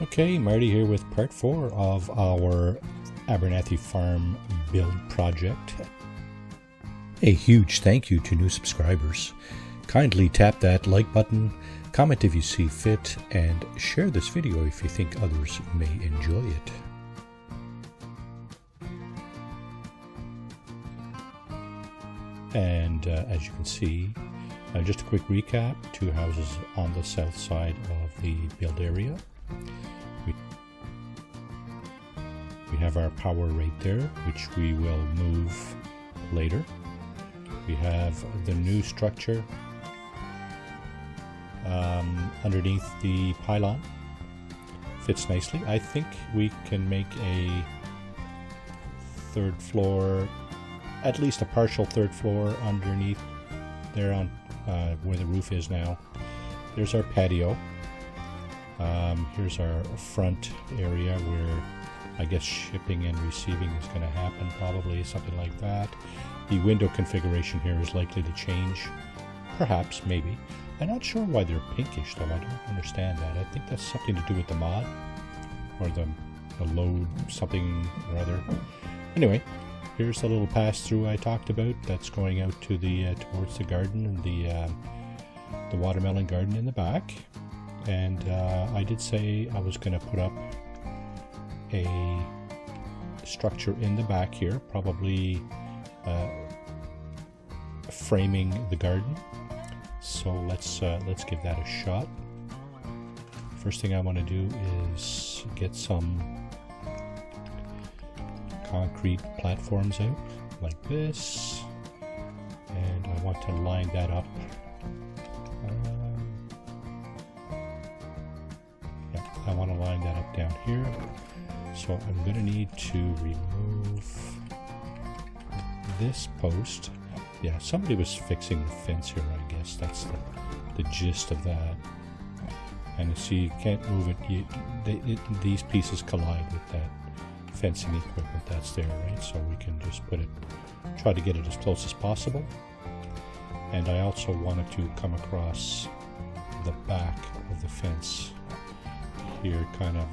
Okay, Marty here with part 4 of our Abernathy Farm build project. A huge thank you to new subscribers. Kindly tap that like button, comment if you see fit, and share this video if you think others may enjoy it. And as you can see, just a quick recap, 2 houses on the south side of the build area. We have our power right there, which we will move later. We have the new structure underneath the pylon. Fits nicely. I think we can make a third floor, at least a partial third floor underneath there on where the roof is now. There's our patio. Here's our front area where I guess shipping and receiving is going to happen, probably something like that. The window configuration here is likely to change, perhaps, maybe. I'm not sure why they're pinkish though, I don't understand that. I think that's something to do with the mod, or the load something or other. Anyway, here's the little pass-through I talked about that's going out to the towards the garden and the watermelon garden in the back. And I did say I was going to put up a structure in the back here, probably framing the garden. So let's give that a shot. First thing I want to do is get some concrete platforms out like this, and I want to line that up. I want to line that up down here. So I'm going to need to remove this post. Yeah, somebody was fixing the fence here, I guess. That's the gist of that. And see, you can't move it. These pieces collide with that fencing equipment that's there, right? So we can just try to get it as close as possible. And I also wanted to come across the back of the fence here, kind of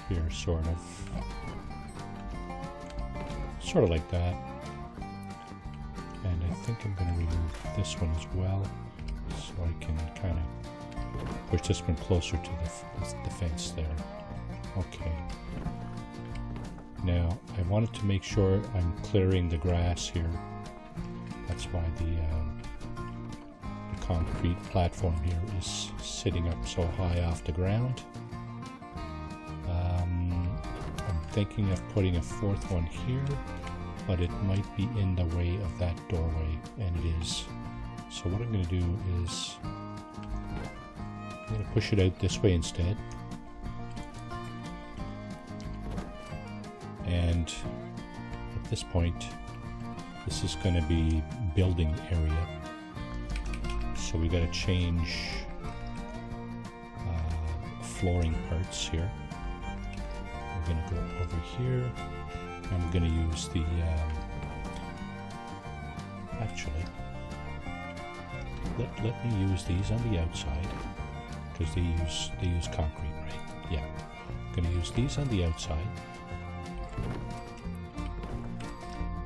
here, sort of like that. And I think I'm going to remove this one as well, so I can kind of push this one closer to the fence there. Okay. Now I wanted to make sure I'm clearing the grass here. That's why the concrete platform here is sitting up so high off the ground. I'm thinking of putting a 4th one here, but it might be in the way of that doorway, and it is. So what I'm going to do is I'm going to push it out this way instead. And at this point, this is going to be building area. So we got to change flooring parts here. We're going to go over here. I'm going to use the actually let me use these on the outside, because they use concrete, right? Yeah, I'm going to use these on the outside,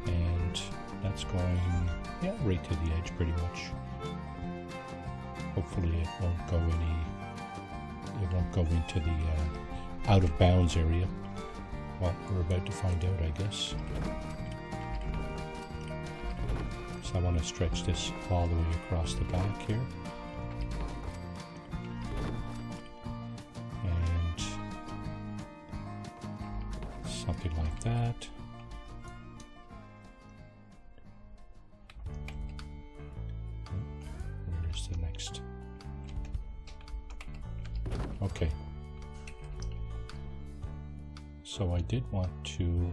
and that's going right to the edge pretty much. Hopefully it won't go into the out of bounds area. Well, we're about to find out, I guess. So I want to stretch this all the way across the back here. And something like that. Where's the next? Okay. So I did want to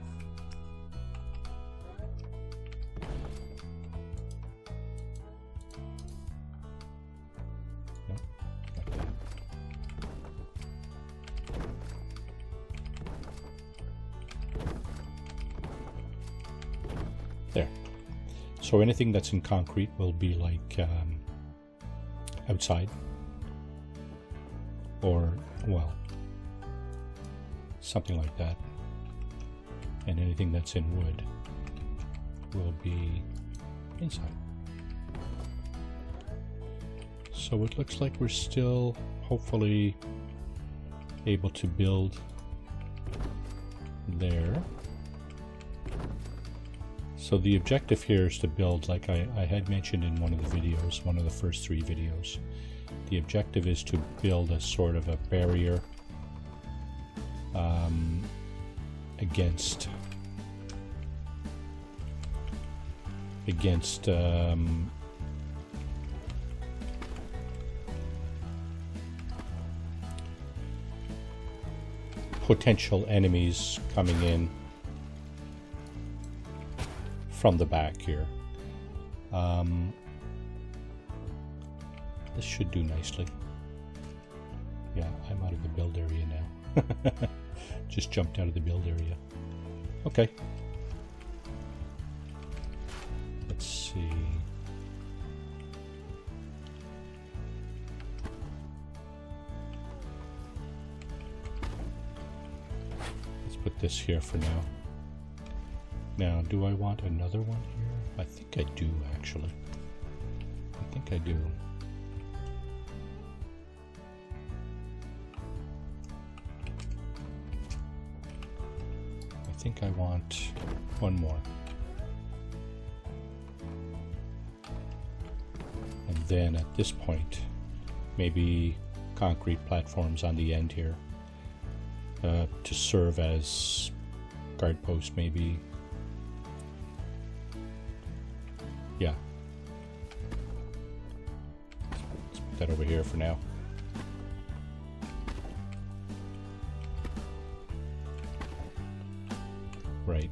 there. So anything that's in concrete will be like outside. or, well, something like that. And anything that's in wood will be inside. So it looks like we're still hopefully able to build there. So the objective here is to build, like I had mentioned in one of the videos, one of the first 3 videos. The objective is to build a sort of a barrier against potential enemies coming in from the back here. This should do nicely. Yeah, I'm out of the build area now. Just jumped out of the build area. Okay. Let's see. Let's put this here for now. Now, do I want another one here? I think I do, actually. I think I do. I think I want one more. And then at this point, maybe concrete platforms on the end here to serve as guard posts, maybe. Yeah. Let's put that over here for now. Right.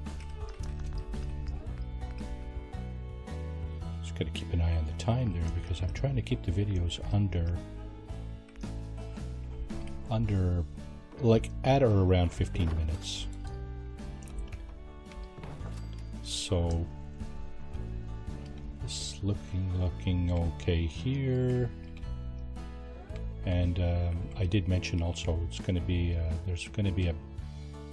Just got to keep an eye on the time there because I'm trying to keep the videos under like at or around 15 minutes. So it's looking okay here. And I did mention also it's going to be there's going to be a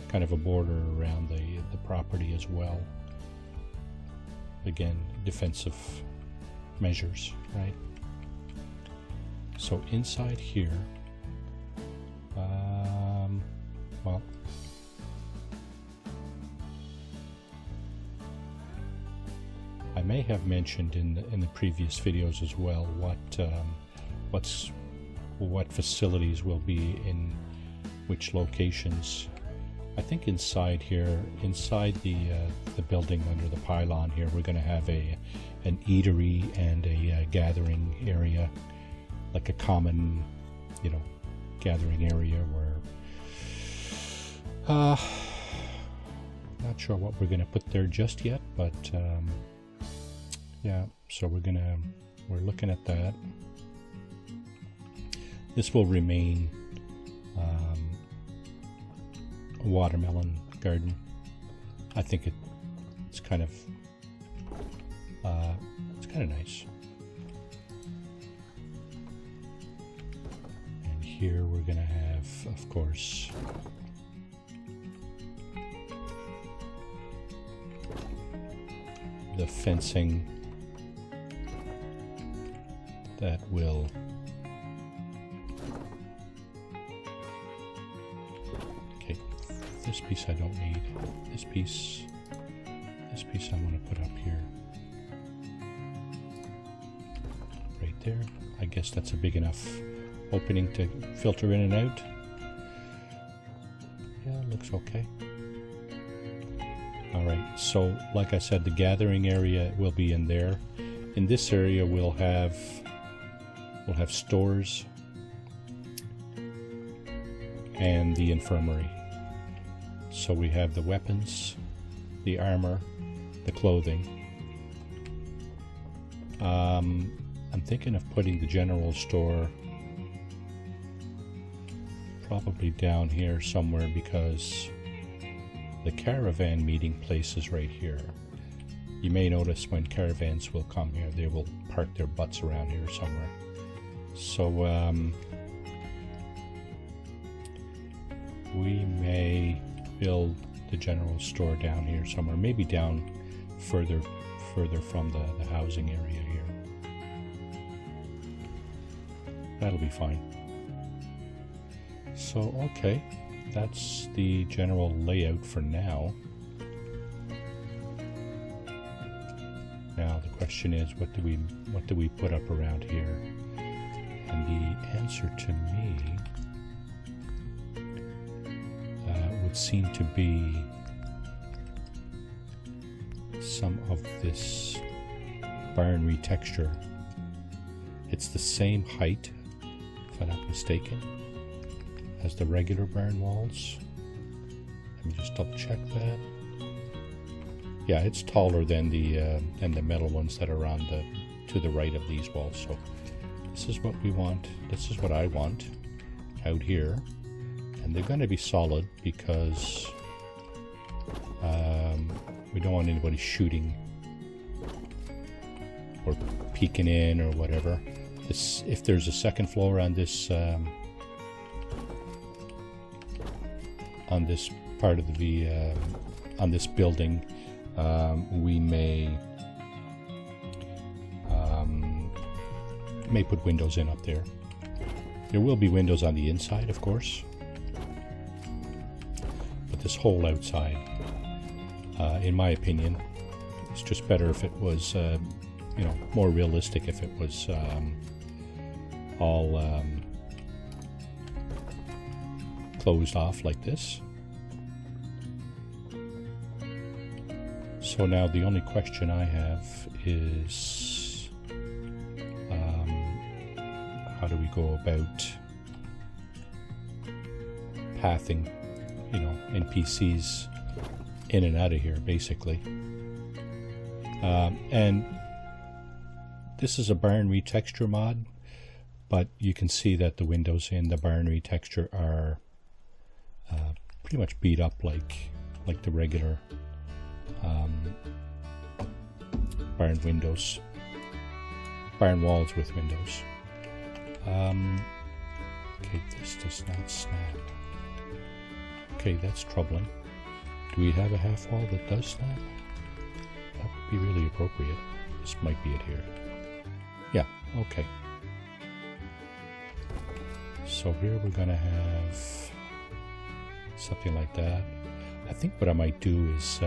kind of a border around the property as well. Again, defensive measures, right? So inside here, well, I may have mentioned in the previous videos as well what facilities will be in which locations. I think inside here, inside the building under the pylon here, we're going to have an eatery and a gathering area, like a common, gathering area where not sure what we're going to put there just yet, but yeah. So we're looking at that. This will remain a watermelon garden. I think it's kind of nice. And here we're gonna have, of course, the fencing that will this piece I don't need. This piece I'm going to put up here. Right there. I guess that's a big enough opening to filter in and out. Yeah, looks okay. Alright, so like I said, the gathering area will be in there. In this area we'll have stores and the infirmary. So we have the weapons, the armor, the clothing. I'm thinking of putting the general store probably down here somewhere because the caravan meeting place is right here. You may notice when caravans will come here, they will park their butts around here somewhere. So we may build the general store down here somewhere, maybe down further from the housing area here. That'll be fine. So okay, that's the general layout for now. Now the question is, what do we put up around here? And the answer to me would seem to be some of this barn texture. It's the same height, if I'm not mistaken, as the regular barn walls. Let me just double check that. Yeah, it's taller than the metal ones that are on to the right of these walls. So this is what we want. This is what I want out here, and they're going to be solid because we don't want anybody shooting or peeking in or whatever. If there's a second floor on this part of the on this building, we may put windows in up there. There will be windows on the inside, of course, but this whole outside, in my opinion, it's just better if it was, you know, more realistic if it was all closed off like this. So now the only question I have is, how do we go about pathing, you know, NPCs in and out of here, basically. And this is a barn retexture mod, but you can see that the windows in the barn retexture are pretty much beat up like the regular barn windows, barn walls with windows. Okay, this does not snap. Okay, that's troubling. Do we have a half wall that does snap? That would be really appropriate. This might be it here. Yeah, okay. So here we're gonna have something like that. I think what I might do is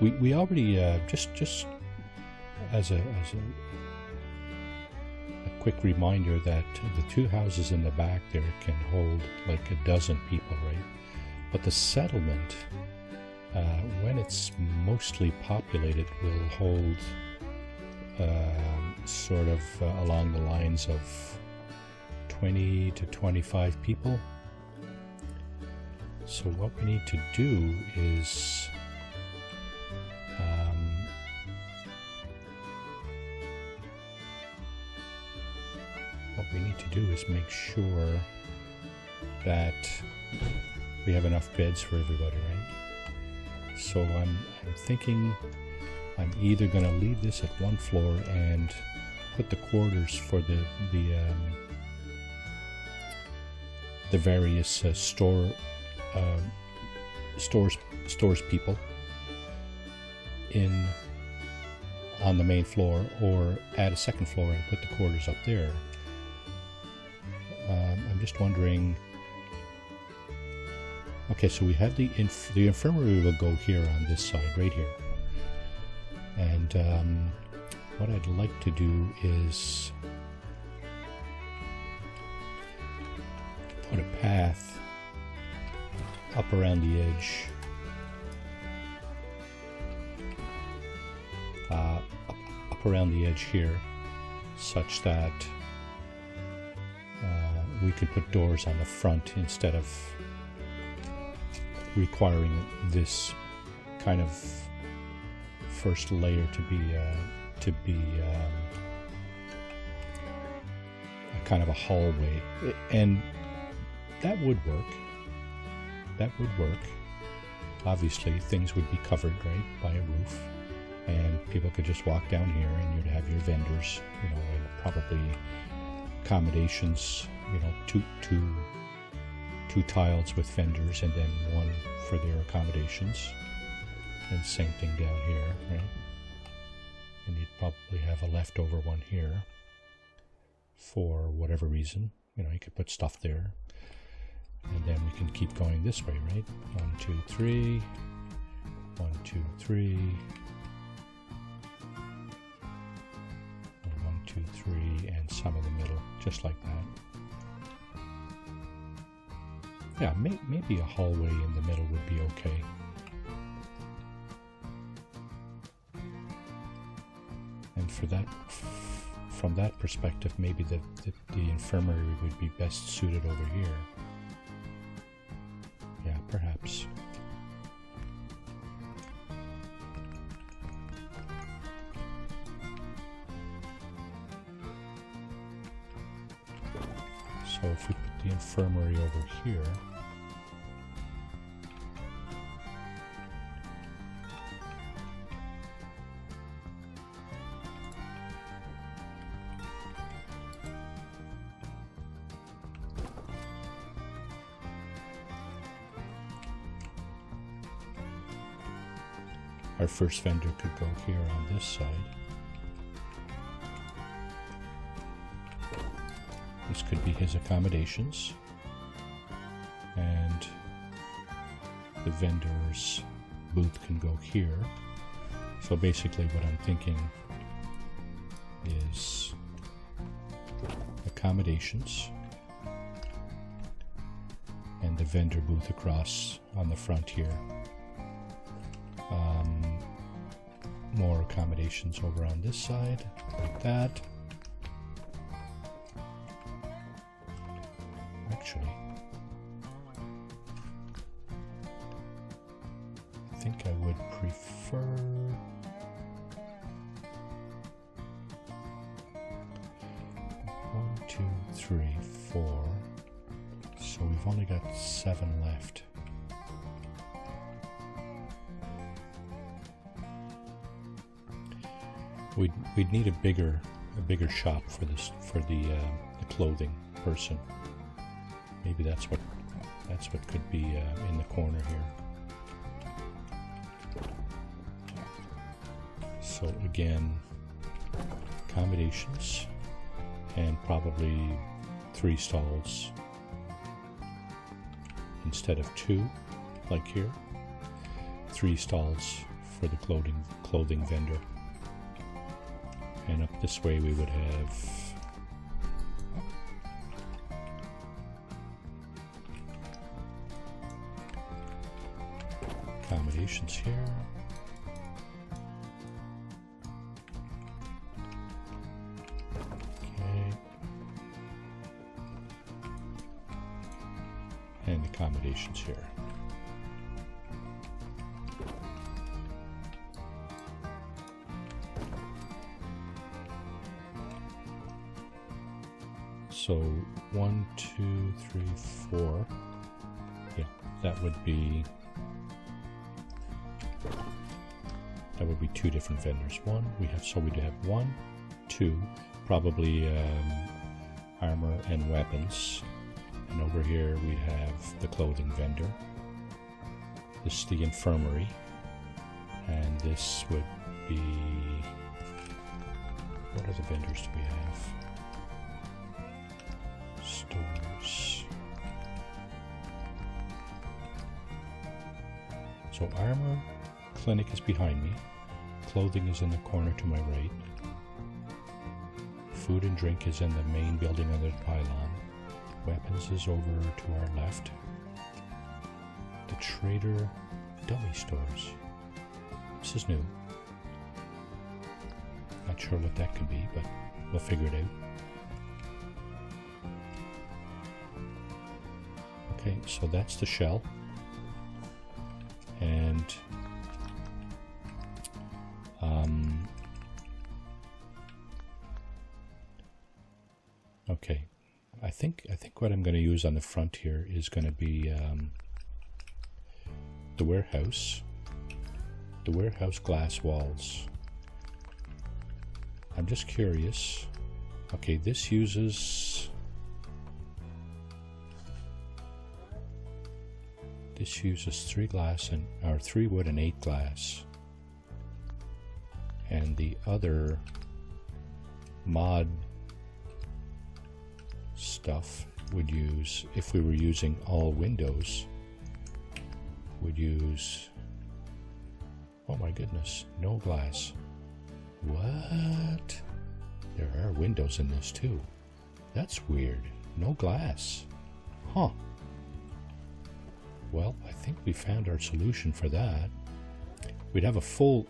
we already just as a quick reminder that the two houses in the back there can hold like a dozen people, right? But the settlement, when it's mostly populated, will hold sort of along the lines of 20 to 25 people. So what we need to do is make sure that we have enough beds for everybody, right? So I'm thinking I'm either going to leave this at one floor and put the quarters for the various stores people in on the main floor, or add a second floor and put the quarters up there. I'm just wondering. Okay, so we have the infirmary will go here on this side, right here. And what I'd like to do is put a path up around the edge, up around the edge here, such that we could put doors on the front instead of requiring this kind of first layer to be a kind of a hallway, and that would work. That would work. Obviously, things would be covered, right, by a roof, and people could just walk down here, and you'd have your vendors, you know, and probably accommodations, you know, 2 tiles with vendors and then 1 for their accommodations. And same thing down here, right? And you'd probably have a leftover one here for whatever reason. You know, you could put stuff there. And then we can keep going this way, right? 1, 2, 3. 1, 2, 3. 1, 2, 3, and some in the middle, just like that. Yeah, maybe a hallway in the middle would be okay. And for that, from that perspective, maybe the infirmary would be best suited over here. Yeah, perhaps. So if we put the infirmary over here, our first vendor could go here on this side. This could be his accommodations. And the vendor's booth can go here. So basically what I'm thinking is accommodations and the vendor booth across on the front here. More accommodations over on this side, like that. Actually, I think I would prefer one, two, three, 4. So we've only got 7 left. We'd need a bigger shop for this, for the clothing person. Maybe that's what could be in the corner here. So again, accommodations and probably 3 stalls instead of 2, like here. 3 stalls for the clothing vendor. And up this way we would have accommodations here. Okay. And accommodations here. So 1, 2, 3, 4. Yeah, that would be 2 different vendors. We'd have 1, 2, probably armor and weapons. And over here we'd have the clothing vendor. This is the infirmary. And this would be, what other vendors do we have? Stores. So armor, clinic is behind me. Clothing is in the corner to my right. Food and drink is in the main building under the pylon. Weapons is over to our left. The trader dummy stores. This is new. Not sure what that could be, but we'll figure it out. Okay, so that's the shell. And okay, I think what I'm going to use on the front here is going to be the warehouse glass walls. I'm just curious. Okay, this uses This uses 3 glass and or 3 wood and 8 glass. And the other mod stuff would use, if we were using all windows, would use, oh my goodness, no glass. What? There are windows in this too. That's weird. No glass. Huh. Well, I think we found our solution for that. We'd have a full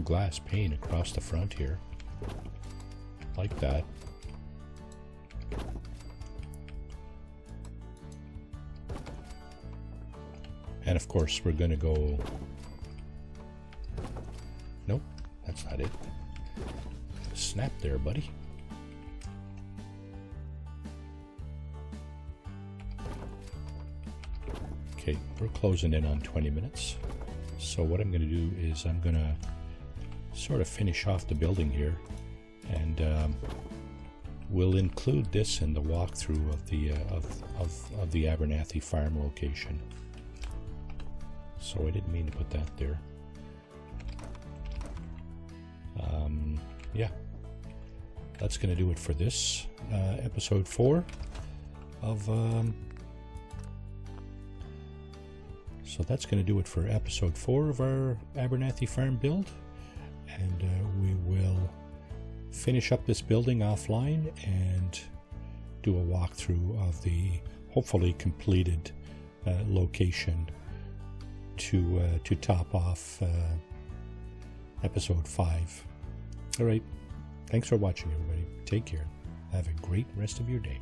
glass pane across the front here, like that. And of course, we're going to go. Nope, that's not it. Snap there, buddy. Okay, we're closing in on 20 minutes. So what I'm going to do is I'm going to sort of finish off the building here, and we'll include this in the walkthrough of the Abernathy Farm location. So I didn't mean to put that there. Yeah, that's going to do it for this episode 4 of. So that's going to do it for episode 4 of our Abernathy Farm build, and we will finish up this building offline and do a walkthrough of the hopefully completed location to top off episode 5. All right, thanks for watching, everybody. Take care. Have a great rest of your day.